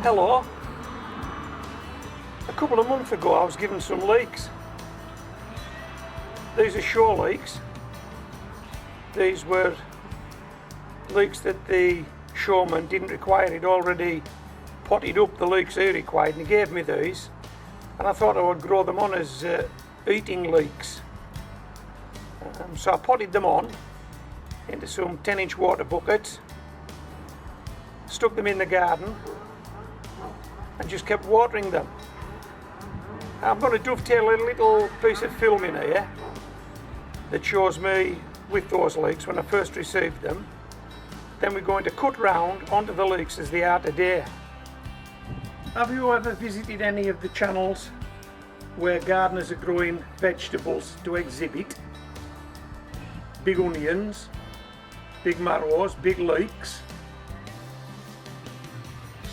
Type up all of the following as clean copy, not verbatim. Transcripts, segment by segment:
Hello. A couple of months ago I was given some leeks. These are shore leeks. These were leeks that the showman didn't require. He'd already potted up the leeks he required and he gave me these. And I thought I would grow them on as eating leeks. So I potted them on into some 10-inch water buckets, stuck them in the garden and just kept watering them. I'm going to dovetail a little piece of film in here that shows me with those leeks when I first received them. Then we're going to cut round onto the leeks as they are today. Have you ever visited any of the channels where gardeners are growing vegetables to exhibit? Big onions, big marrows, big leeks.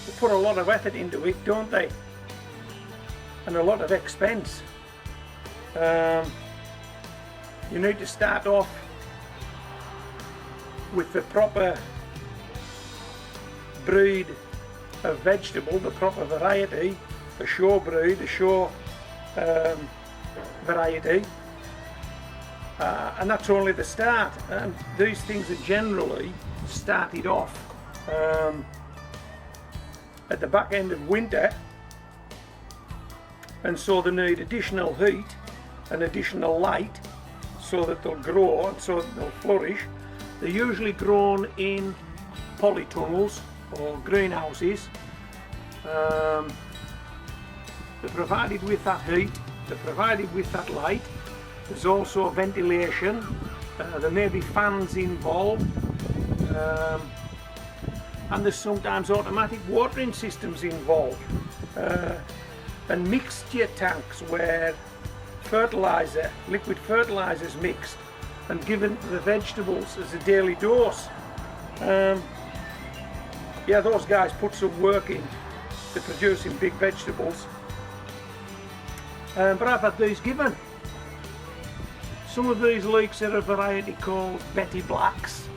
They put a lot of effort into it, don't they? And a lot of expense. You need to start off with the proper breed of vegetable, the proper variety, the show breed, the show variety, and that's only the start. And these things are generally started off at the back end of winter, and so they need additional heat and additional light so that they'll grow and so that they'll flourish. They're usually grown in polytunnels or greenhouses. They're provided with that heat, they're provided with that light. There's also ventilation, there may be fans involved, and there's sometimes automatic watering systems involved, and mixture tanks where fertilizer, liquid fertilizer is mixed and given to the vegetables as a daily dose. Yeah, those guys put some work in to producing big vegetables. But I've had these given. Some of these leeks are a variety called Betty Blacks,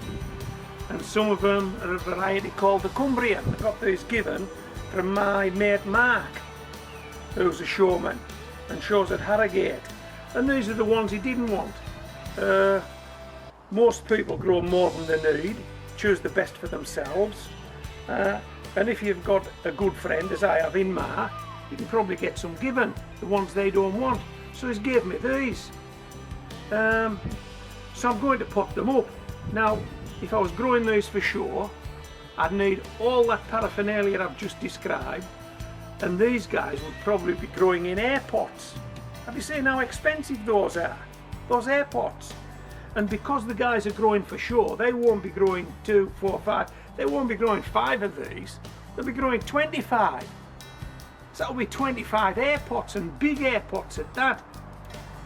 and some of them are a variety called the Cumbrian. I got these given from my mate Mark, who's a showman and shows at Harrogate, and these are the ones he didn't want. Most people grow more than they need, choose the best for themselves, and if you've got a good friend, as I have in Mark, you can probably get some given, the ones they don't want. So he's gave me these. So I'm going to pot them up. Now, if I was growing these for show, I'd need all that paraphernalia I've just described, and these guys would probably be growing in air pots. Have you seen how expensive those are? Those air pots. And because the guys are growing for show, they won't be growing 2, 4, 5. They won't be growing 5 of these. They'll be growing 25. So that'll be 25 air pots, and big air pots at that.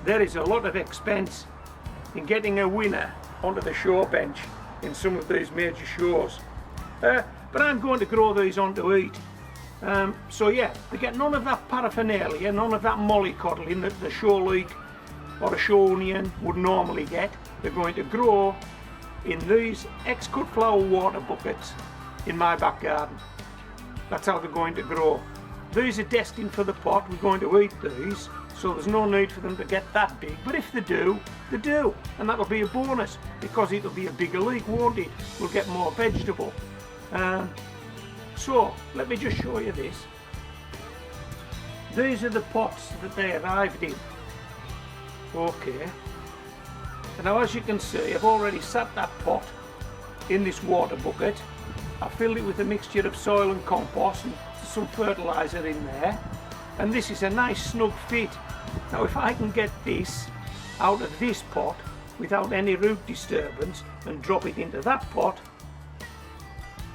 There is a lot of expense in getting a winner onto the show bench in some of these major shows. But I'm going to grow these on to eat. So yeah, they get none of that paraphernalia, none of that mollycoddling that the show leek or a show onion would normally get. They're going to grow in these ex-cut flower water buckets in my back garden. That's how they're going to grow. These are destined for the pot. We're going to eat these, so there's no need for them to get that big. But if they do, they do, and that'll be a bonus because it'll be a bigger leek, won't it? We'll get more vegetable. So let me just show you this. These are the pots that they arrived in. Okay. And now, as you can see, I've already sat that pot in this water bucket. I filled it with a mixture of soil and compost and some fertiliser in there. And this is a nice snug fit. Now, if I can get this out of this pot without any root disturbance and drop it into that pot,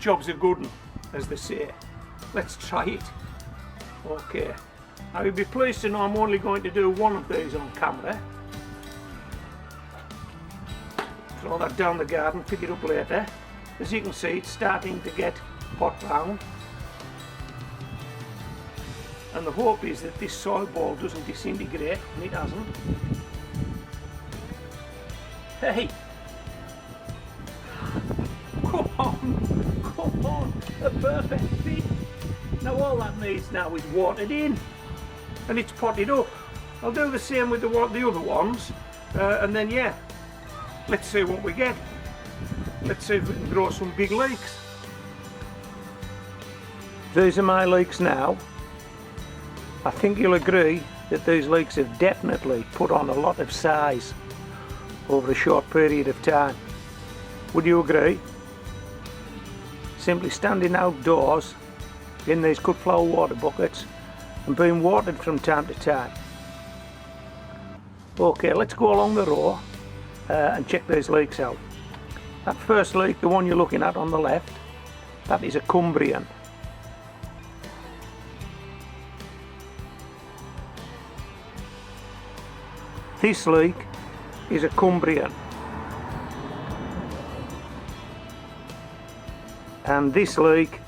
job's a good one, as they say. Let's try it. Okay. Now, you'll be pleased to know I'm only going to do one of these on camera. Throw that down the garden, pick it up later. As you can see, it's starting to get pot round. And the hope is that this soil ball doesn't disintegrate, and it hasn't. Hey! Come on! A perfect fit! Now all that needs now is watered in, and it's potted up. I'll do the same with the other ones, and then yeah, let's see what we get. Let's see if we can grow some big leeks. These are my leeks now. I think you'll agree that these leeks have definitely put on a lot of size over a short period of time. Would you agree? Simply standing outdoors in these cut flower water buckets and being watered from time to time. Okay, let's go along the row and check these leeks out. That first leek, the one you're looking at on the left, that is a Cumbrian. This leek is a Cumbrian. And this leek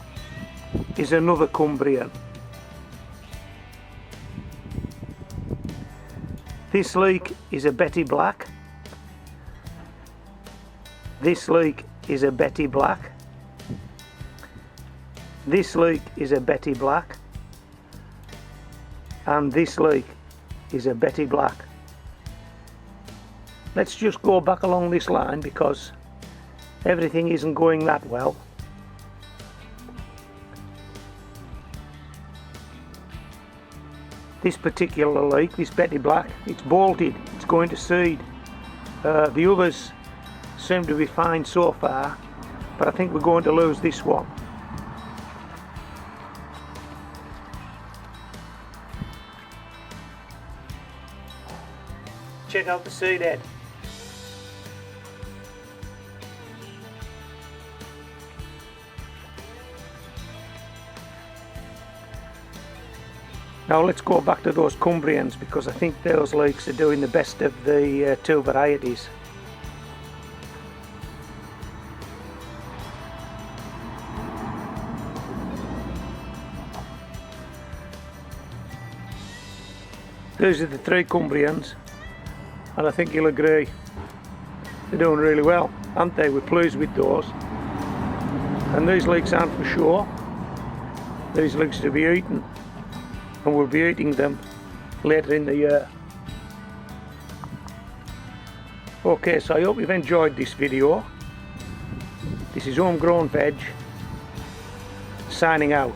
is another Cumbrian. This leek is a Betty Black. This leek is a Betty Black. This leek is a Betty Black. And this leek is a Betty Black. Let's just go back along this line because everything isn't going that well. This particular leek, this Betty Black, it's bolted, it's going to seed. The others seem to be fine so far, but I think we're going to lose this one. Check out the seed head. Now let's go back to those Cumbrians because I think those leeks are doing the best of the two varieties. These are the three Cumbrians, and I think you'll agree they're doing really well, aren't they? We're pleased with those. And these leeks aren't for sure. These leeks are to be eaten, and we'll be eating them later in the year. Okay, so I hope you've enjoyed this video. This is Homegrown Veg, signing out.